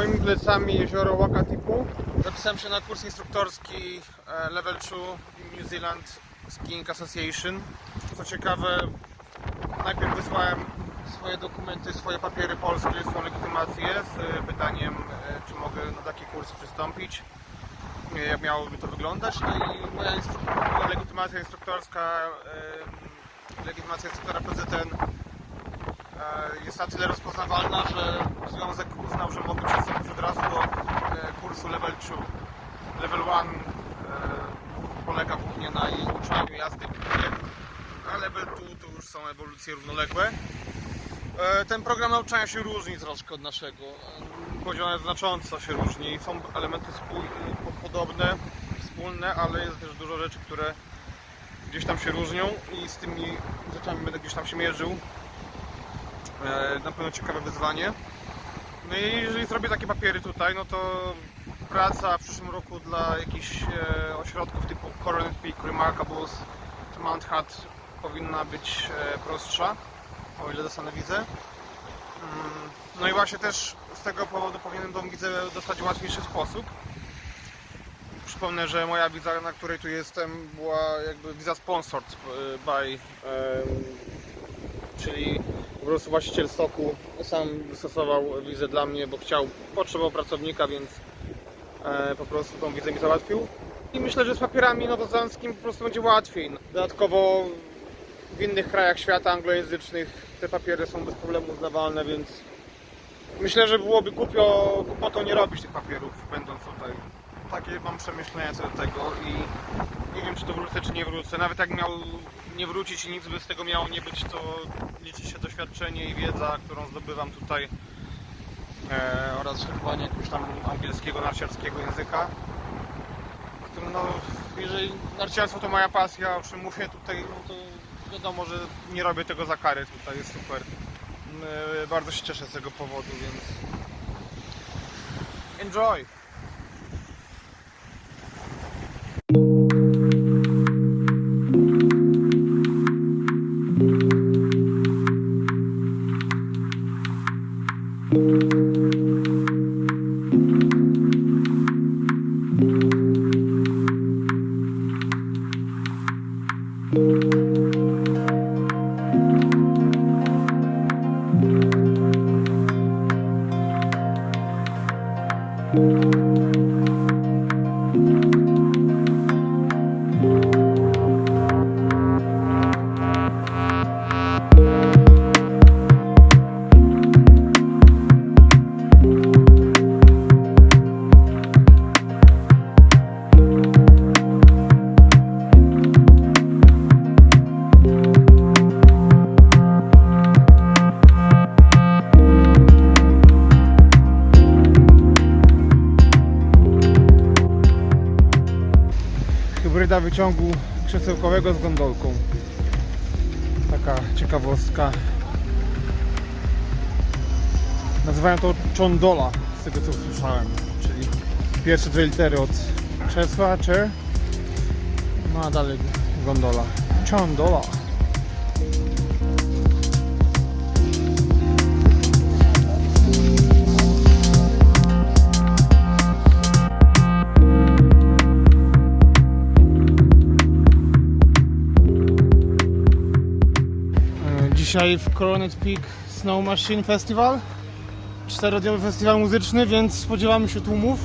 moimi plecami jezioro Wakatipu. Zapisałem się na kurs instruktorski Level 2 New Zealand Skiing Association. Co ciekawe, najpierw wysłałem swoje dokumenty, swoje papiery polskie, swoją legitymację z pytaniem, czy mogę na taki kurs przystąpić, jak miałoby to wyglądać. No i moja legitymacja instruktorska, legitymacja instruktora PZN jest na tyle rozpoznawalna, że związek uznał, że mogę przystąpić od razu do kursu Level 2. Level 1 polega głównie na uczeniu jazdy biegiem, a Level 2 to już są ewolucje równoległe. Ten program nauczania się różni troszkę od naszego. Powiedziane znacząco się różni. Są elementy podobne, wspólne, ale jest też dużo rzeczy, które gdzieś tam się różnią i z tymi rzeczami będę gdzieś tam się mierzył. Na pewno ciekawe wyzwanie. No i jeżeli zrobię takie papiery tutaj, no to praca w przyszłym roku dla jakichś ośrodków typu Coronet Peak, Remarkables czy Mount Hutt powinna być prostsza, o ile dostanę wizę. No i właśnie też z tego powodu powinienem tą wizę dostać w łatwiejszy sposób. Przypomnę, że moja wiza, na której tu jestem, była jakby wiza sponsored by, czyli po prostu właściciel stoku sam wystosował wizę dla mnie, bo potrzebował pracownika, więc po prostu tą wizę mi załatwił. I myślę, że z papierami nowozelandzkimi po prostu będzie łatwiej. Dodatkowo w innych krajach świata anglojęzycznych te papiery są bez problemu uznawalne, więc myślę, że byłoby głupotą nie robić tych papierów, będąc tutaj. Takie mam przemyślenia co do tego i nie wiem, czy to wrócę, czy nie wrócę. Nawet jak miał nie wrócić i nic by z tego miało nie być, to liczy się doświadczenie i wiedza, którą zdobywam tutaj, oraz szerowanie jakiegoś tam angielskiego, narciarskiego języka. No, jeżeli narciarstwo to moja pasja, o czym mówię tutaj, no to wiadomo, że nie robię tego za karę, tutaj jest super. Bardzo się cieszę z tego powodu, więc enjoy! Hybryda wyciągu krzesełkowego z gondolką. Taka ciekawostka. Nazywają to chondola, z tego co usłyszałem. Czyli pierwsze dwie litery od krzesła, chair. No a dalej gondola. Chondola. Dzisiaj w Coronet Peak Snow Machine Festival, 4-dniowy festiwal muzyczny, więc spodziewamy się tłumów.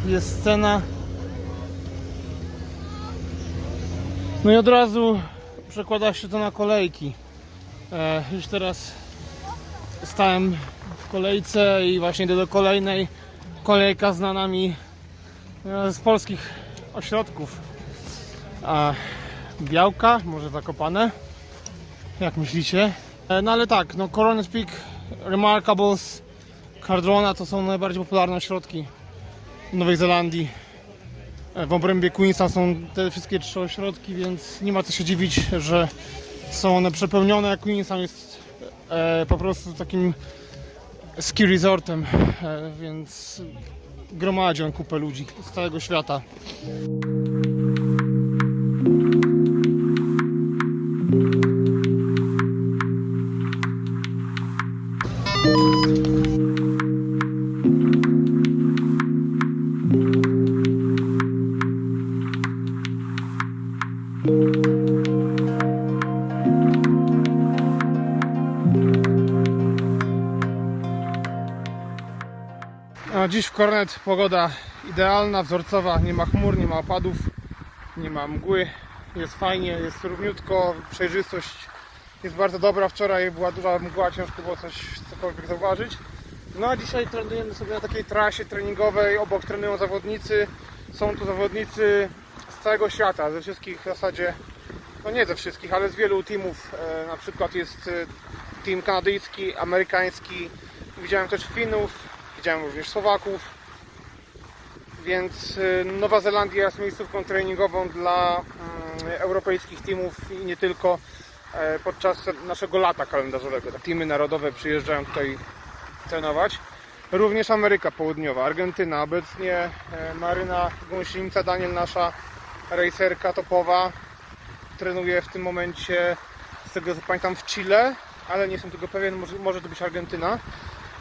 Jest scena. No i od razu przekłada się to na kolejki. Już teraz stałem w kolejce i właśnie idę do kolejnej. Kolejka znana mi z polskich ośrodków. Białka, może Zakopane, jak myślicie? No ale tak, no Coronet Peak, Remarkables, Cardrona to są najbardziej popularne ośrodki w Nowej Zelandii. W obrębie Queensa są te wszystkie trzy ośrodki, więc nie ma co się dziwić, że są one przepełnione. Queenstown jest po prostu takim ski resortem, więc gromadzi on kupę ludzi z całego świata. A dziś w Coronet pogoda idealna, wzorcowa, nie ma chmur, nie ma opadów, nie ma mgły, jest fajnie, jest równiutko, przejrzystość jest bardzo dobra. Wczoraj była duża mgła, ciężko było cokolwiek zauważyć. No a dzisiaj trenujemy sobie na takiej trasie treningowej, obok trenują zawodnicy. Są tu zawodnicy z całego świata, ze wszystkich w zasadzie, no nie ze wszystkich, ale z wielu teamów. Na przykład jest team kanadyjski, amerykański, widziałem też Finów, widziałem również Słowaków. Więc Nowa Zelandia jest miejscówką treningową dla europejskich teamów i nie tylko. Podczas naszego lata kalendarzowego teamy narodowe przyjeżdżają tutaj trenować. Również Ameryka Południowa, Argentyna. Obecnie Maryna Gąsienica Daniel, nasza racerka topowa, trenuje w tym momencie, z tego co pamiętam, w Chile, ale nie jestem tego pewien, może to być Argentyna.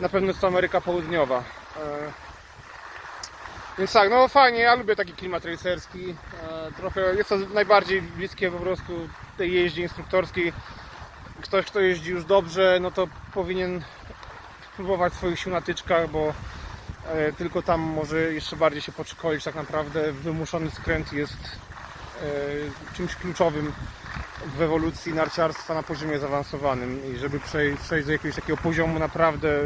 Na pewno jest to Ameryka Południowa. Więc tak, no fajnie, ja lubię taki klimat racerski. Trochę jest to najbardziej bliskie po prostu tej jeździe instruktorskiej. Ktoś, kto jeździ już dobrze, no to powinien spróbować swoich sił na tyczkach, bo tylko tam może jeszcze bardziej się podszkolić. Tak naprawdę wymuszony skręt jest czymś kluczowym w ewolucji narciarstwa na poziomie zaawansowanym i żeby przejść do jakiegoś takiego poziomu naprawdę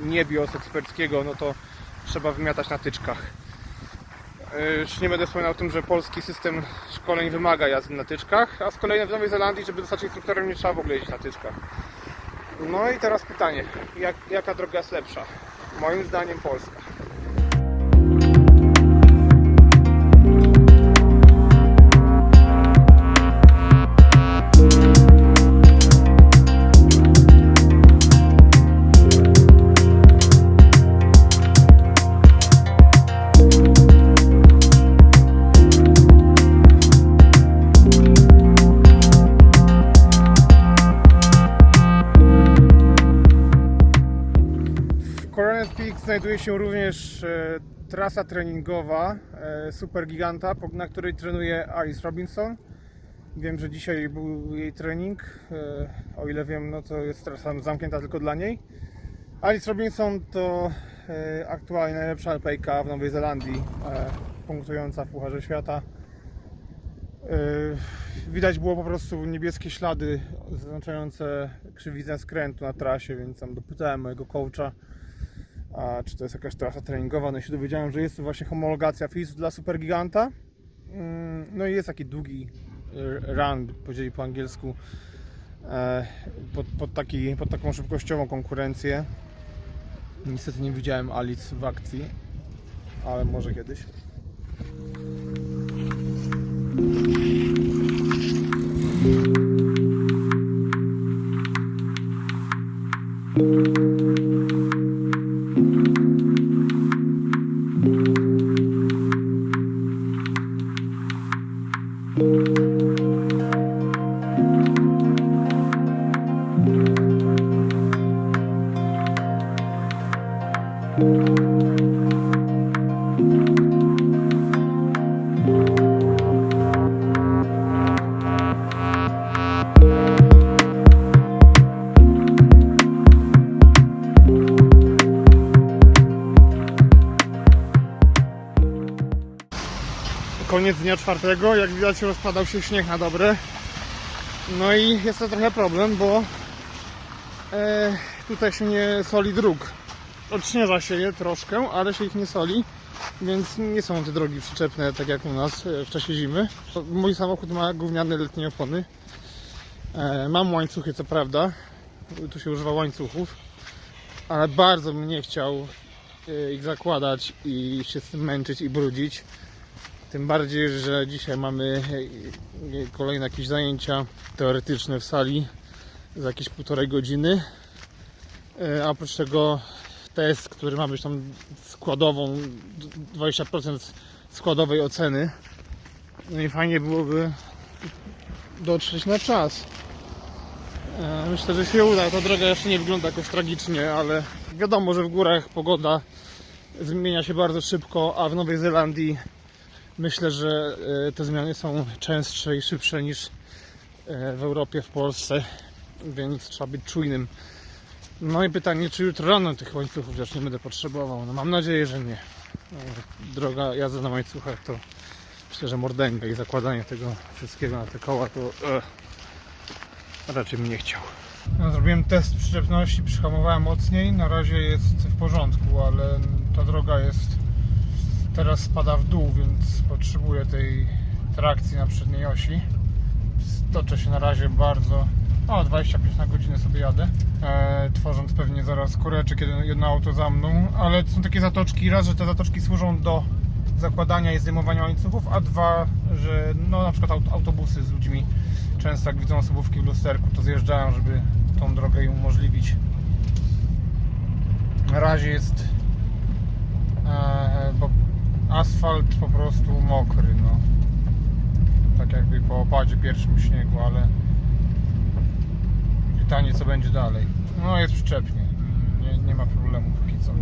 niebios eksperckiego, no to trzeba wymiatać na tyczkach. Już nie będę wspominał o tym, że polski system szkoleń wymaga jazdy na tyczkach, a z kolei w Nowej Zelandii, żeby zostać instruktorem, nie trzeba w ogóle jeździć na tyczkach. No i teraz pytanie, jaka droga jest lepsza? Moim zdaniem polska. Coronet Peak znajduje się również trasa treningowa Super Giganta, na której trenuje Alice Robinson. Wiem, że dzisiaj był jej trening, o ile wiem, no to jest trasa zamknięta tylko dla niej. Alice Robinson to aktualnie najlepsza alpejka w Nowej Zelandii, punktująca w Pucharze Świata. Widać było po prostu niebieskie ślady zaznaczające krzywiznę skrętu na trasie, więc tam dopytałem mojego coacha, czy to jest jakaś trasa treningowa. No i się dowiedziałem, że jest to właśnie homologacja FIS dla Super Giganta. No i jest taki długi run, powiedzieli po angielsku, pod taką szybkościową konkurencję. Niestety nie widziałem Alice w akcji, ale może kiedyś. Koniec dnia czwartego, jak widać rozpadał się śnieg na dobre. No i jest to trochę problem, bo tutaj się nie soli dróg. Odśnieża się je troszkę, ale się ich nie soli, więc nie są te drogi przyczepne tak jak u nas w czasie zimy. Mój samochód ma gówniane letnie opony. Mam łańcuchy, co prawda, tu się używa łańcuchów, ale bardzo bym nie chciał ich zakładać i się z tym męczyć i brudzić. Tym bardziej, że dzisiaj mamy kolejne jakieś zajęcia teoretyczne w sali za jakieś 1,5 godziny. A oprócz tego test, który ma być tam składową, 20% składowej oceny. No i fajnie byłoby dotrzeć na czas. Myślę, że się uda. Ta droga jeszcze nie wygląda jakoś tragicznie, ale wiadomo, że w górach pogoda zmienia się bardzo szybko, a w Nowej Zelandii myślę, że te zmiany są częstsze i szybsze niż w Europie, w Polsce, więc trzeba być czujnym. No i pytanie, czy jutro rano tych łańcuchów też nie będę potrzebował. No mam nadzieję, że nie. Droga jazda na łańcuchach to myślę, że mordęga i zakładanie tego wszystkiego na te koła to raczej bym nie chciał. No, zrobiłem test przyczepności, przyhamowałem mocniej. Na razie jest w porządku, ale ta droga jest teraz spada w dół, więc potrzebuję tej trakcji na przedniej osi. Stoczę się na razie bardzo. 25 na godzinę sobie jadę, tworząc pewnie zaraz koreczek, jedno auto za mną, ale są takie zatoczki, raz, że te zatoczki służą do zakładania i zdejmowania łańcuchów, a dwa, że no na przykład autobusy z ludźmi często jak widzą osobówki w lusterku, to zjeżdżają, żeby tą drogę im umożliwić. Na razie jest bo asfalt po prostu mokry, no. Tak jakby po opadzie pierwszym śniegu, ale pytanie co będzie dalej. No jest przyczepnie, nie ma problemu póki co.